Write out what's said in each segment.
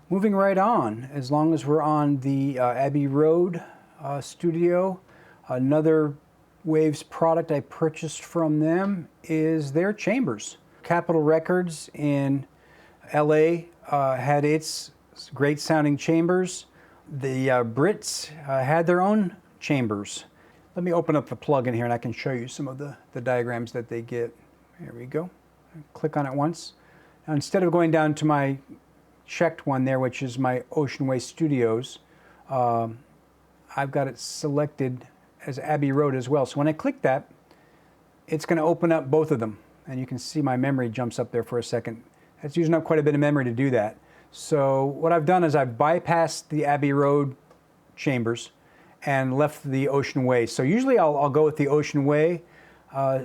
Moving right on, as long as we're on the Abbey Road studio, another Waves product I purchased from them is their chambers. Capitol Records in LA had its great sounding chambers. The Brits had their own chambers. Let me open up the plug in here and I can show you some of the diagrams that they get. Here we go. Click on it once. Now, instead of going down to my checked one there, which is my Ocean Way Studios, I've got it selected as Abbey Road as well. So when I click that, it's going to open up both of them. And you can see my memory jumps up there for a second. It's using up quite a bit of memory to do that. So what I've done is I've bypassed the Abbey Road chambers and left the Ocean Way. So usually I'll go with the Ocean Way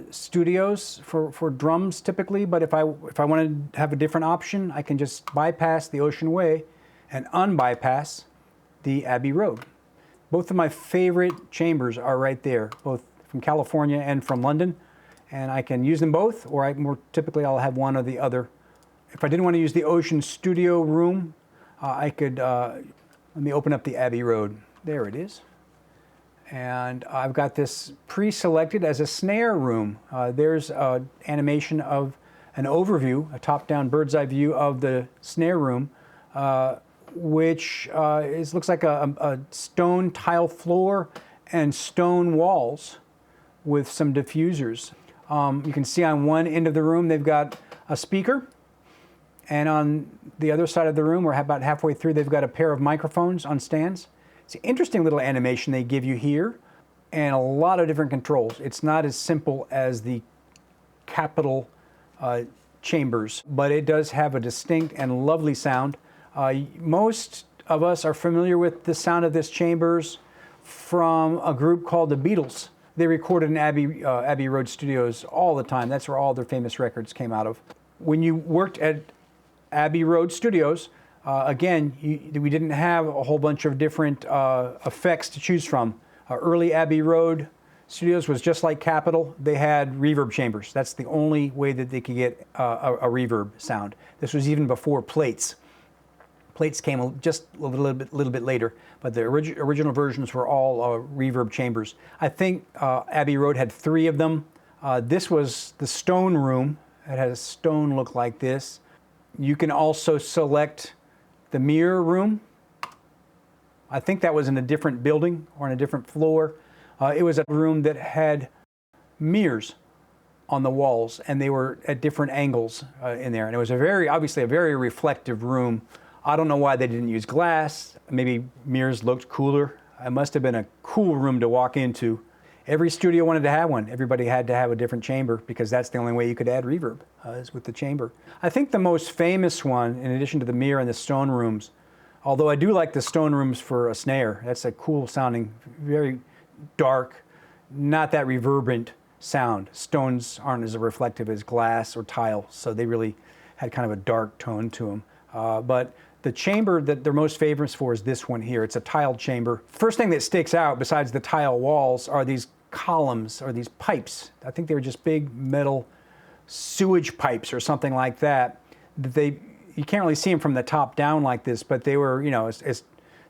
studios for drums typically, but if I want to have a different option, I can just bypass the Ocean Way and unbypass the Abbey Road. Both of my favorite chambers are right there, both from California and from London, and I can use them both, or more typically I'll have one or the other. If I didn't want to use the Ocean Studio room, I could, let me open up the Abbey Road. There it is. And I've got this pre-selected as a snare room. There's an animation of an overview, a top-down bird's eye view of the snare room, which looks like a stone tile floor and stone walls with some diffusers. You can see on one end of the room they've got a speaker, and on the other side of the room, or about halfway through, they've got a pair of microphones on stands. It's an interesting little animation they give you here, and a lot of different controls. It's not as simple as the Capitol chambers, but it does have a distinct and lovely sound. Most of us are familiar with the sound of this chambers from a group called the Beatles. They recorded in Abbey Road Studios all the time. That's where all their famous records came out of. When you worked at Abbey Road Studios, again, we didn't have a whole bunch of different effects to choose from. Early Abbey Road Studios was just like Capitol. They had reverb chambers. That's the only way that they could get a reverb sound. This was even before plates. Plates came just a little bit later, but the original versions were all reverb chambers. I think Abbey Road had 3 of them. This was the stone room. It had a stone look like this. You can also select the mirror room. I think that was in a different building or on a different floor. It was a room that had mirrors on the walls, and they were at different angles in there. And it was obviously a very reflective room. I don't know why they didn't use glass. Maybe mirrors looked cooler. It must have been a cool room to walk into. Every studio wanted to have one. Everybody had to have a different chamber because that's the only way you could add reverb, is with the chamber. I think the most famous one, in addition to the mirror and the stone rooms, although I do like the stone rooms for a snare. That's a cool sounding, very dark, not that reverberant sound. Stones aren't as reflective as glass or tile, so they really had kind of a dark tone to them. But the chamber that they're most famous for is this one here. It's a tiled chamber. First thing that sticks out besides the tile walls are these columns or these pipes. I think they were just big metal sewage pipes or something like that. You can't really see them from the top down like this, but they were,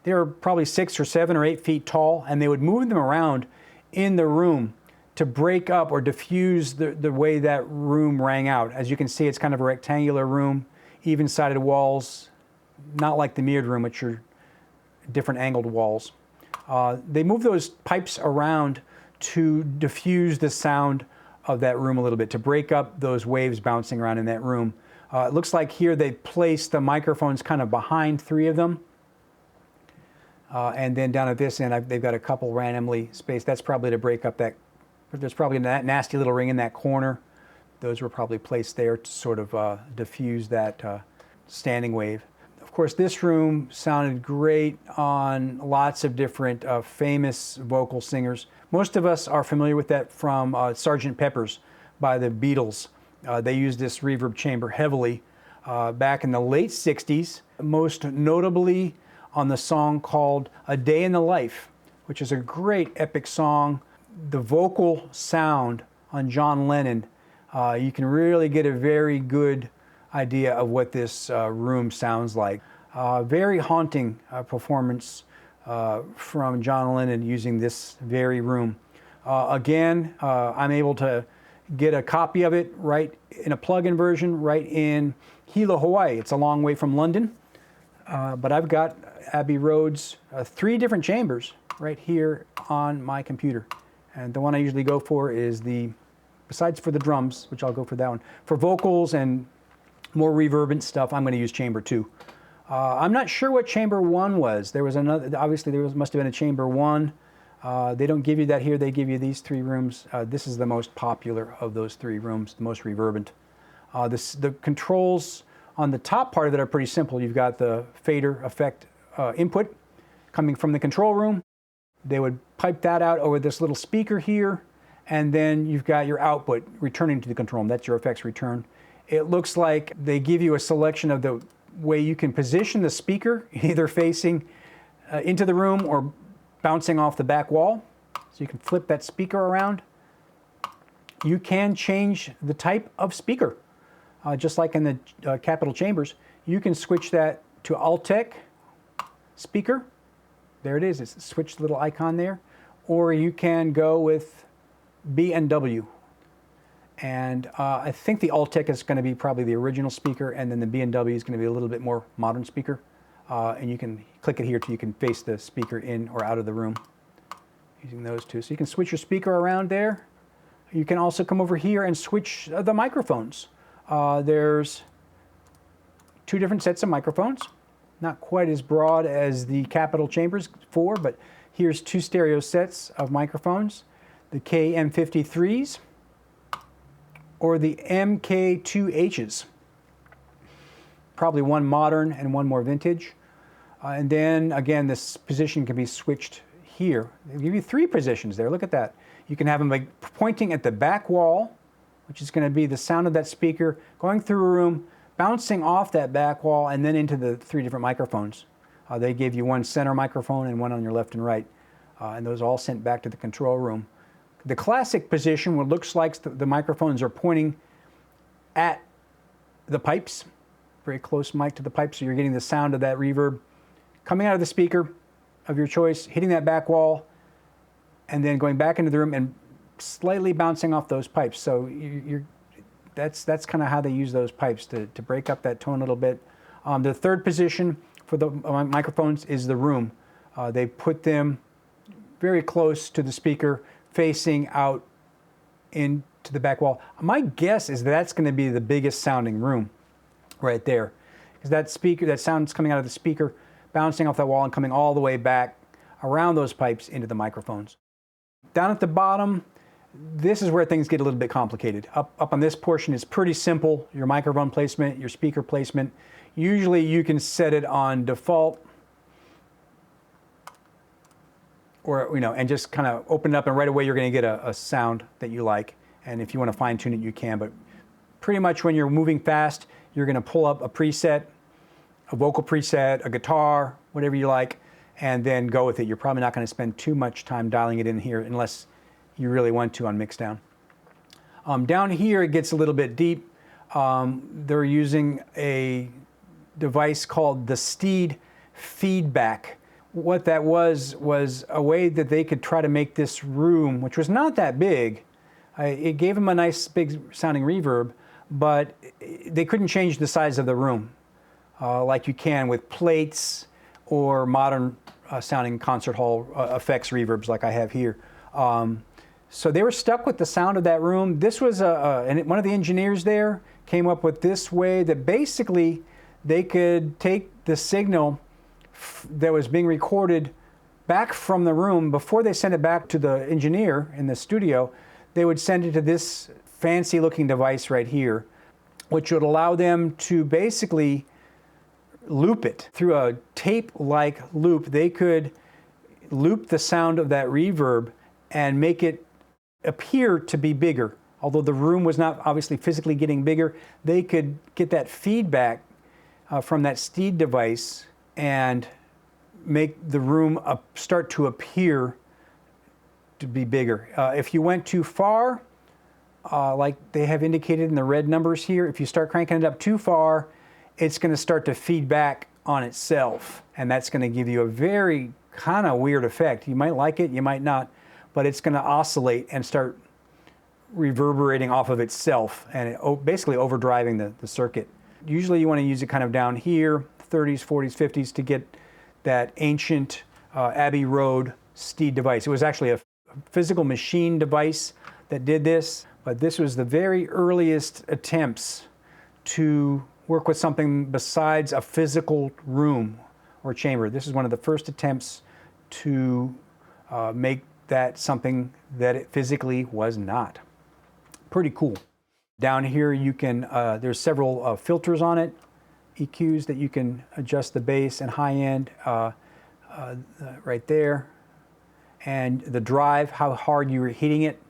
they were probably 6 or 7 or 8 feet tall, and they would move them around in the room to break up or diffuse the way that room rang out. As you can see, it's kind of a rectangular room, even-sided walls, not like the mirrored room, which are different angled walls. They move those pipes around to diffuse the sound of that room a little bit, to break up those waves bouncing around in that room. It looks like here they placed the microphones kind of behind 3 of them. And then down at this end, they've got a couple randomly spaced. That's probably to break up that, there's probably that nasty little ring in that corner. Those were probably placed there to sort of diffuse that standing wave. Of course, this room sounded great on lots of different famous vocal singers. Most of us are familiar with that from Sgt. Pepper's by the Beatles. They used this reverb chamber heavily back in the late 60s, most notably on the song called A Day in the Life, which is a great epic song. The vocal sound on John Lennon, you can really get a very good idea of what this room sounds like. Very haunting performance from John Lennon using this very room. Again, I'm able to get a copy of it right in a plug-in version right in Hilo, Hawaii. It's a long way from London, but I've got Abbey Road's 3 different chambers right here on my computer. And the one I usually go for is besides for the drums, which I'll go for that one, for vocals and more reverberant stuff, I'm going to use chamber 2. I'm not sure what chamber 1 was. There was another, obviously must have been a chamber 1. They don't give you that here, they give you these 3 rooms. This is the most popular of those 3 rooms, the most reverberant. The controls on the top part of it are pretty simple. You've got the fader effect input coming from the control room. They would pipe that out over this little speaker here, and then you've got your output returning to the control room. That's your effects return. It looks like they give you a selection of the way you can position the speaker, either facing into the room or bouncing off the back wall. So you can flip that speaker around. You can change the type of speaker, just like in the Capitol chambers. You can switch that to Altec speaker. There it is, it's a switch little icon there. Or you can go with B&W. And I think the Altec is going to be probably the original speaker, and then the B&W is going to be a little bit more modern speaker. And you can click it here so you can face the speaker in or out of the room using those 2. So you can switch your speaker around there. You can also come over here and switch the microphones. There's 2 different sets of microphones. Not quite as broad as the Capitol chambers 4, but here's 2 stereo sets of microphones. The KM53s or the MK2Hs. Probably one modern and one more vintage. And then again, this position can be switched here. They give you 3 positions there, look at that. You can have them like pointing at the back wall, which is going to be the sound of that speaker going through a room, bouncing off that back wall, and then into the 3 different microphones. They gave you one center microphone and one on your left and right, and those all sent back to the control room. The classic position, what looks like the microphones are pointing at the pipes, very close mic to the pipes, so you're getting the sound of that reverb coming out of the speaker of your choice, hitting that back wall, and then going back into the room and slightly bouncing off those pipes. So that's kind of how they use those pipes to break up that tone a little bit. The 3rd position for the microphones is the room. They put them very close to the speaker, facing out into the back wall. My guess is that's going to be the biggest sounding room right there, because that sound's coming out of the speaker, bouncing off that wall and coming all the way back around those pipes into the microphones. Down at the bottom, this is where things get a little bit complicated. Up on this portion is pretty simple, your microphone placement, your speaker placement. Usually you can set it on default, or and just kind of open it up, and right away you're going to get a sound that you like. And if you want to fine tune it, you can, but pretty much when you're moving fast, you're going to pull up a preset, a vocal preset, a guitar, whatever you like, and then go with it. You're probably not going to spend too much time dialing it in here unless you really want to on mixdown. Down here it gets a little bit deep. They're using a device called the S.T.E.E.D feedback. What that was a way that they could try to make this room, which was not that big, it gave them a nice big sounding reverb, but they couldn't change the size of the room like you can with plates or modern sounding concert hall effects reverbs like I have here. So they were stuck with the sound of that room. This was and one of the engineers there came up with this way that basically they could take the signal that was being recorded back from the room. Before they sent it back to the engineer in the studio, they would send it to this fancy looking device right here, which would allow them to basically loop it through a tape-like loop. They could loop the sound of that reverb and make it appear to be bigger. Although the room was not obviously physically getting bigger, they could get that feedback from that S.T.E.E.D device and make the room start to appear to be bigger. If you went too far, like they have indicated in the red numbers here, if you start cranking it up too far, it's going to start to feed back on itself, and that's going to give you a very kind of weird effect. You might like it, you might not, but it's going to oscillate and start reverberating off of itself, and basically overdriving the circuit. Usually you want to use it kind of down here, 30s, 40s, 50s, to get that ancient Abbey Road STEED device. It was actually a physical machine device that did this, but this was the very earliest attempts to work with something besides a physical room or chamber. This is one of the first attempts to make that something that it physically was not. Pretty cool. Down here you can, there's several filters on it, EQs that you can adjust the bass and high end right there. And the drive, how hard you're hitting it,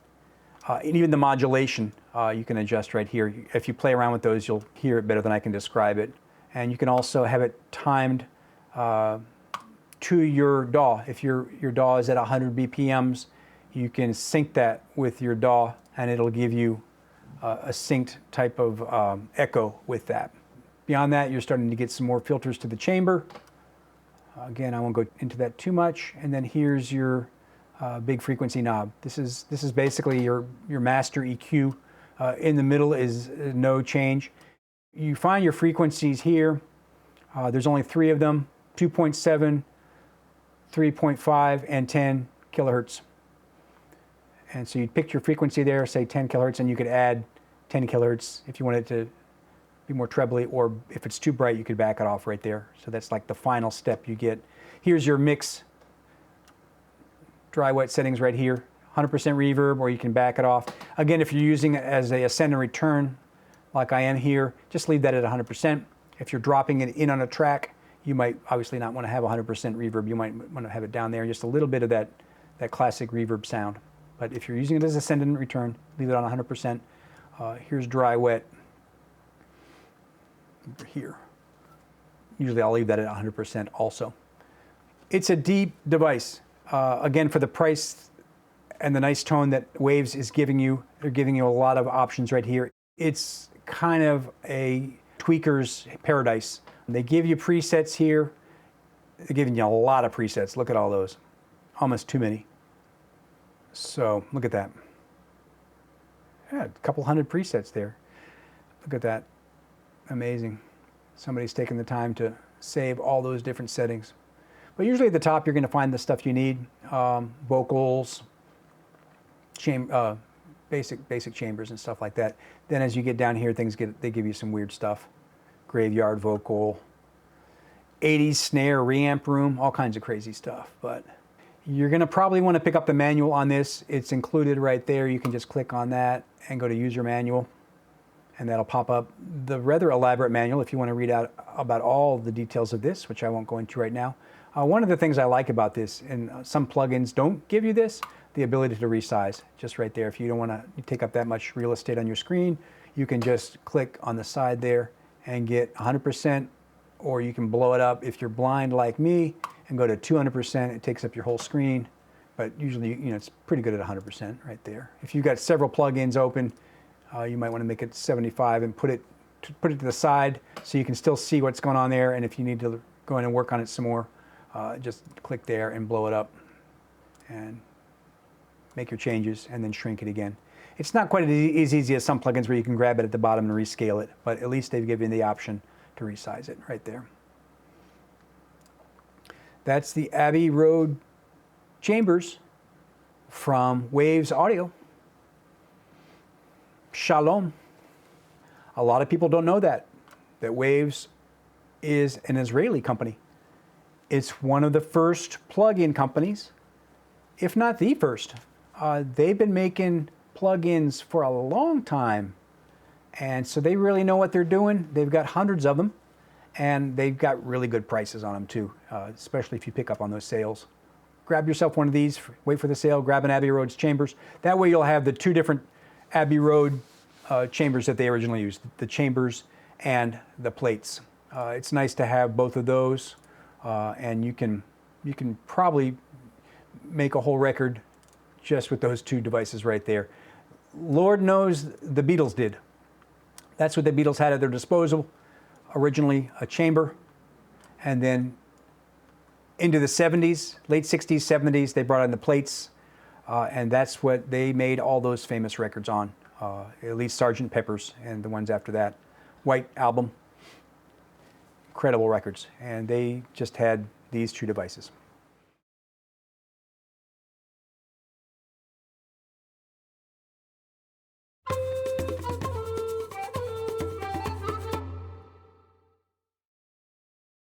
and even the modulation you can adjust right here. If you play around with those, you'll hear it better than I can describe it. And you can also have it timed to your DAW. If your DAW is at 100 BPMs, you can sync that with your DAW, and it'll give you a synced type of echo with that. Beyond that, you're starting to get some more filters to the chamber. Again, I won't go into that too much. And then here's your big frequency knob. This is basically your master EQ. In the middle is no change. You find your frequencies here. There's only 3 of them: 2.7, 3.5, and 10 kilohertz. And so you'd pick your frequency there, say 10 kilohertz, and you could add 10 kilohertz if you wanted to be more trebly, or if it's too bright, you could back it off right there. So that's like the final step you get. Here's your mix dry wet settings right here. 100% reverb, or you can back it off. Again, if you're using it as a send and return, like I am here, just leave that at 100%. If you're dropping it in on a track, you might obviously not want to have 100% reverb. You might want to have it down there, just a little bit of that classic reverb sound. But if you're using it as a send and return, leave it on 100%. Here's dry wet over here. Usually I'll leave that at 100% also. It's a deep device. Again, for the price and the nice tone that Waves is giving you, they're giving you a lot of options right here. It's kind of a tweaker's paradise. They give you presets here. They're giving you a lot of presets. Look at all those. Almost too many. So look at that. Yeah, a couple hundred presets there. Look at that. Amazing. Somebody's taken the time to save all those different settings. But usually at the top you're going to find the stuff you need. Vocals, basic chambers and stuff like that. Then as you get down here, they give you some weird stuff. Graveyard vocal, 80s snare, reamp room, all kinds of crazy stuff. But you're going to probably want to pick up the manual on this. It's included right there. You can just click on that and go to user manual, and that'll pop up the rather elaborate manual if you want to read out about all the details of this, which I won't go into right now. One of the things I like about this, and some plugins don't give you this, the ability to resize, just right there. If you don't want to take up that much real estate on your screen, you can just click on the side there and get 100%, or you can blow it up if you're blind like me and go to 200%. It takes up your whole screen, but usually, it's pretty good at 100% right there. If you've got several plugins open, you might want to make it 75 and put it to the side so you can still see what's going on there. And if you need to go in and work on it some more, just click there and blow it up and make your changes and then shrink it again. It's not quite as easy as some plugins where you can grab it at the bottom and rescale it, but at least they've given you the option to resize it right there. That's the Abbey Road chambers from Waves Audio. Shalom. A lot of people don't know that Waves is an Israeli company. It's one of the first plug-in companies, if not the first. They've been making plug-ins for a long time, and so they really know what they're doing. They've got hundreds of them, and they've got really good prices on them too, especially if you pick up on those sales. Grab yourself one of these, wait for the sale, grab an Abbey Road's chambers. That way you'll have the 2 different Abbey Road chambers that they originally used, the chambers and the plates. It's nice to have both of those, and you can probably make a whole record just with those 2 devices right there. Lord knows the Beatles did. That's what the Beatles had at their disposal. Originally a chamber And then into the 70s, late 60s, 70s, they brought in the plates, and that's what they made all those famous records on, at least Sgt. Pepper's and the ones after that. White Album, incredible records, and they just had these two devices.